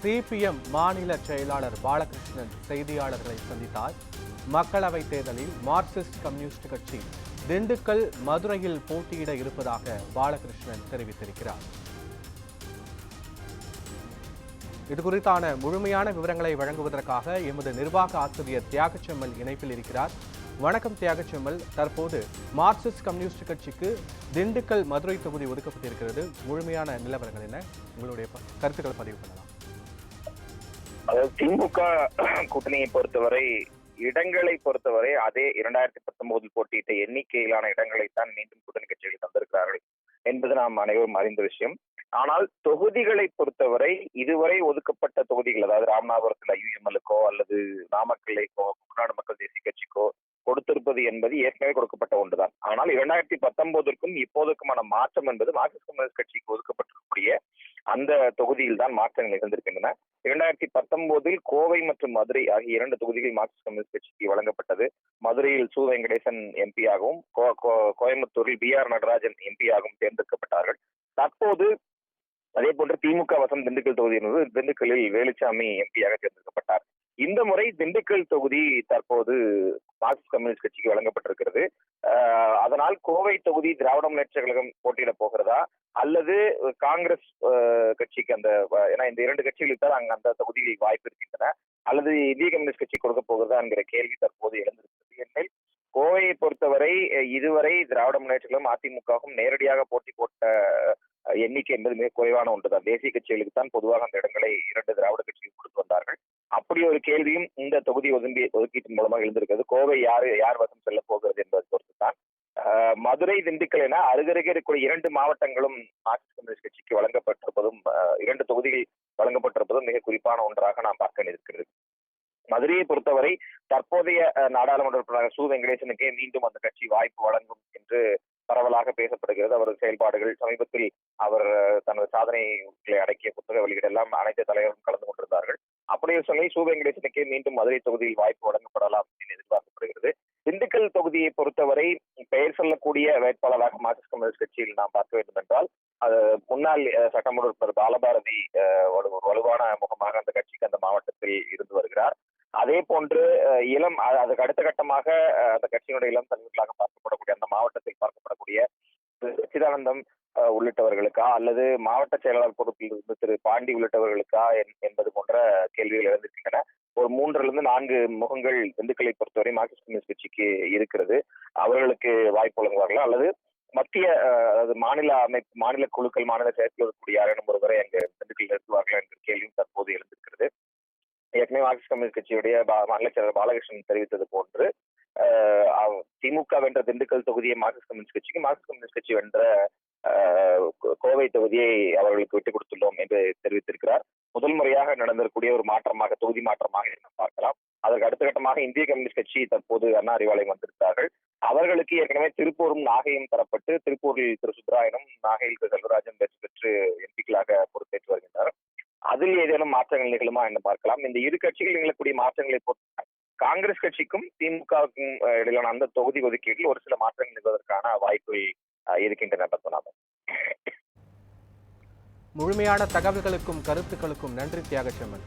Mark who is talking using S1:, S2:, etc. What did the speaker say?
S1: CPM மாநில செயலாளர் பாலகிருஷ்ணன் செய்தியாளர்களை சந்தித்தார். மக்களவைத் தேர்தலில் மார்க்சிஸ்ட் கம்யூனிஸ்ட் கட்சி திண்டுக்கல், மதுரையில் போட்டியிட இருப்பதாக பாலகிருஷ்ணன் தெரிவித்திருக்கிறார். இதுகுறித்தான முழுமையான விவரங்களை வழங்குவதற்காக எமது நிர்வாக ஆசிரியர் தியாகச்செம்மல் இணைப்பில் இருக்கிறார். வணக்கம் தியாகச்செம்மல். தற்போது மார்க்சிஸ்ட் கம்யூனிஸ்ட் கட்சிக்கு திண்டுக்கல், மதுரை தொகுதி ஒதுக்கப்பட்டிருக்கிறது. முழுமையான நிலவரங்கள் என்ன? உங்களுடைய கருத்துக்களை பதிவு பண்ணலாம்.
S2: திமுக கூட்டணியை பொறுத்தவரை, இடங்களை பொறுத்தவரை அதே 2019 போட்டியிட்ட எண்ணிக்கையிலான இடங்களைத்தான் மீண்டும் கூட்டணி கட்சிகள் தந்திருக்கிறார்கள் என்பது நாம் அனைவரும் அறிந்த விஷயம். ஆனால் தொகுதிகளை பொறுத்தவரை இதுவரை ஒதுக்கப்பட்ட தொகுதிகள், அதாவது ராமநாதபுரத்தில் UML-க்கோ அல்லது நாமக்கல்லைக்கோ தமிழ்நாடு மக்கள் தேசிய கட்சிக்கோ கொடுத்திருப்பது என்பது ஏற்கனவே கொடுக்கப்பட்ட ஒன்றுதான். ஆனால் 2019க்கும் இப்போதுக்குமான மாற்றம் என்பது மார்க்சிஸ்ட் கம்யூனிஸ்ட் கட்சிக்கு ஒதுக்கப்பட்டிருக்கக்கூடிய அந்த தொகுதியில் தான் மாற்றங்கள் நிகழ்ந்திருக்கின்றன. 2019 கோவை மற்றும் மதுரை ஆகிய 2 தொகுதிகள் மார்க்சிஸ்ட் கம்யூனிஸ்ட் கட்சிக்கு வழங்கப்பட்டது. மதுரையில் சு. வெங்கடேசன் MP-யாகவும், கோயம்புத்தூரில் BR நடராஜன் MP-யாகவும் தேர்ந்தெடுக்கப்பட்டார்கள். தற்போது அதே போன்று திமுக வசம் திண்டுக்கல் தொகுதி என்பது திண்டுக்கல்லில் வேலுச்சாமி MP-யாக தேர்ந்தெடுக்கப்பட்டார். இந்த முறை திண்டுக்கல் தொகுதி தற்போது மார்க்சிஸ்ட் கம்யூனிஸ்ட் கட்சிக்கு வழங்கப்பட்டிருக்கிறது. அதனால் கோவை தொகுதி திராவிட முன்னேற்ற கழகம் போட்டியிட போகிறதா அல்லது காங்கிரஸ் கட்சிக்கு, ஏன்னா இந்த 2 கட்சிகளுக்கு தான் அங்க அந்த தொகுதியில் வாய்ப்பு இருக்கின்றன, அல்லது இந்திய கம்யூனிஸ்ட் கட்சி கொடுக்க போகிறதா என்கிற கேள்வி தற்போது எழுந்திருக்கிறது. ஏனெனில் கோவையை பொறுத்தவரை இதுவரை திராவிட முன்னேற்ற கழகம் அதிமுகவும் நேரடியாக போட்டி போட்ட எண்ணிக்கை என்பது மிக குறைவான ஒன்றுதான். தேசிய கட்சிகளுக்கு தான் பொதுவாக அந்த இடங்களை 2 திராவிட கட்சிகள் கொடுத்து வந்தார்கள். அப்படி ஒரு கேள்வியும் இந்த தொகுதி ஒதுக்கீட்டின் மூலமாக எழுந்திருக்கிறது. கோவை யார் வசம் செல்ல போகிறது என்பதை பொறுத்துதான். மதுரை, திண்டுக்கல் என அருகருகே இருக்கக்கூடிய 2 மாவட்டங்களும் மார்க்சிஸ்ட் கம்யூனிஸ்ட் கட்சிக்கு வழங்கப்பட்டிருப்பதும், 2 தொகுதிகள் வழங்கப்பட்டிருப்பதும் மிக குறிப்பான ஒன்றாக நாம் பார்க்க இருக்கிறது. மதுரையை பொறுத்தவரை தற்போதைய நாடாளுமன்ற உறுப்பினர் சு. வெங்கடேசனுக்கே மீண்டும் அந்த கட்சி வாய்ப்பு வழங்கும் என்று பரவலாக பேசப்படுகிறது. அவரது செயல்பாடுகள், சமீபத்தில் அவர் தனது சாதனைகளை அடக்கிய புத்தக வெளியீடெல்லாம் அனைத்து தலைவரும் கலந்து கொண்டிருந்தார்கள். அப்படியே சொல்லி சு. வெங்கடேசனுக்கே மீண்டும் மதுரை தொகுதியில் வாய்ப்பு வழங்கப்படலாம் என்று எதிர்பார்க்கப்படுகிறது. திண்டுக்கல் தொகுதியை பொறுத்தவரை பெயர் சொல்லக்கூடிய வேட்பாளராக மார்க்சிஸ்ட் கம்யூனிஸ்ட் கட்சியில் நாம் பார்க்க வேண்டும் என்றால், அது முன்னாள் சட்டமன்ற உறுப்பினர் பாலபாரதி ஒரு வலுவான முகமாக அந்த கட்சிக்கு அந்த மாவட்டத்தில் இருந்து வருகிறார். அதே போன்று அதுக்கு அடுத்த கட்டமாக அந்த கட்சியினுடைய இளம் தலைவர்களாக பார்க்கப்படக்கூடிய அந்த மாவட்டத்தில் பார்க்கப்படக்கூடிய சச்சிதானந்தம் உள்ளிட்டவர்களுக்கா அல்லது மாவட்ட செயலாளர் பொறுப்பில் இருந்து திரு பாண்டி உள்ளிட்டவர்களுக்கா என்பது போன்ற கேள்விகள் எழுந்திருக்கின்றன. ஒரு 3-4 முகங்கள் திண்டுக்கலை பொறுத்தவரை மார்க்சிஸ்ட் கம்யூனிஸ்ட் கட்சிக்கு இருக்கிறது. அவர்களுக்கு வாய்ப்பு வழங்குவார்களா அல்லது மத்திய, அதாவது மாநில குழுக்கள், மாநில செயற்குழு இருக்கக்கூடிய யாரேனும் ஒருவரை அங்கு திண்டுக்கல் நிறுத்துவார்களா என்கிற கேள்வியும் தற்போது எழுந்திருக்கிறது. ஏற்கனவே மார்க்சிஸ்ட் கம்யூனிஸ்ட் கட்சியுடைய மாநில செயலர் பாலகிருஷ்ணன் தெரிவித்தது போன்று திமுக வென்ற திண்டுக்கல் தொகுதியை மார்க்சிஸ்ட் கம்யூனிஸ்ட் கட்சிக்கு, மார்க்சிஸ்ட் கம்யூனிஸ்ட் கட்சி வென்ற கோவை தொகுதியை அவர்களுக்கு விட்டுக் கொடுத்துள்ளோம் என்று தெரிவித்திருக்கிறார். முதல் முறையாக நடந்திருக்கூடிய ஒரு மாற்றமாக, தொகுதி மாற்றமாக பார்க்கலாம். அதற்கு அடுத்த கட்டமாக இந்திய கம்யூனிஸ்ட் கட்சி தற்போது அண்ணா அறிவாலயம் வந்திருக்கிறார்கள். அவர்களுக்கு ஏற்கனவே திருப்பூரும் நாகையும் தரப்பட்டு, திருப்பூரில் திரு சுப்ராயனும், நாகையில் திரு செல்வராஜன் வெற்றி பெற்று MP-களாக பொறுப்பேற்று வருகின்றனர். அதில் ஏதேனும் மாற்றங்கள் நிகழுமா என்று பார்க்கலாம். இந்த 2 கட்சிகள் நிகழக்கூடிய மாற்றங்களை பொறுத்து காங்கிரஸ் கட்சிக்கும் திமுகவுக்கும் இடையிலான அந்த தொகுதி ஒதுக்கீட்டில் ஒரு சில மாற்றங்கள் நிகழ்வதற்கான வாய்ப்புகள் இருக்கின்றன. பத்மநாபன்,
S1: முழுமையான தகவல்களுக்கும் கருத்துக்களுக்கும் நன்றி தியாகச்செம்மல்.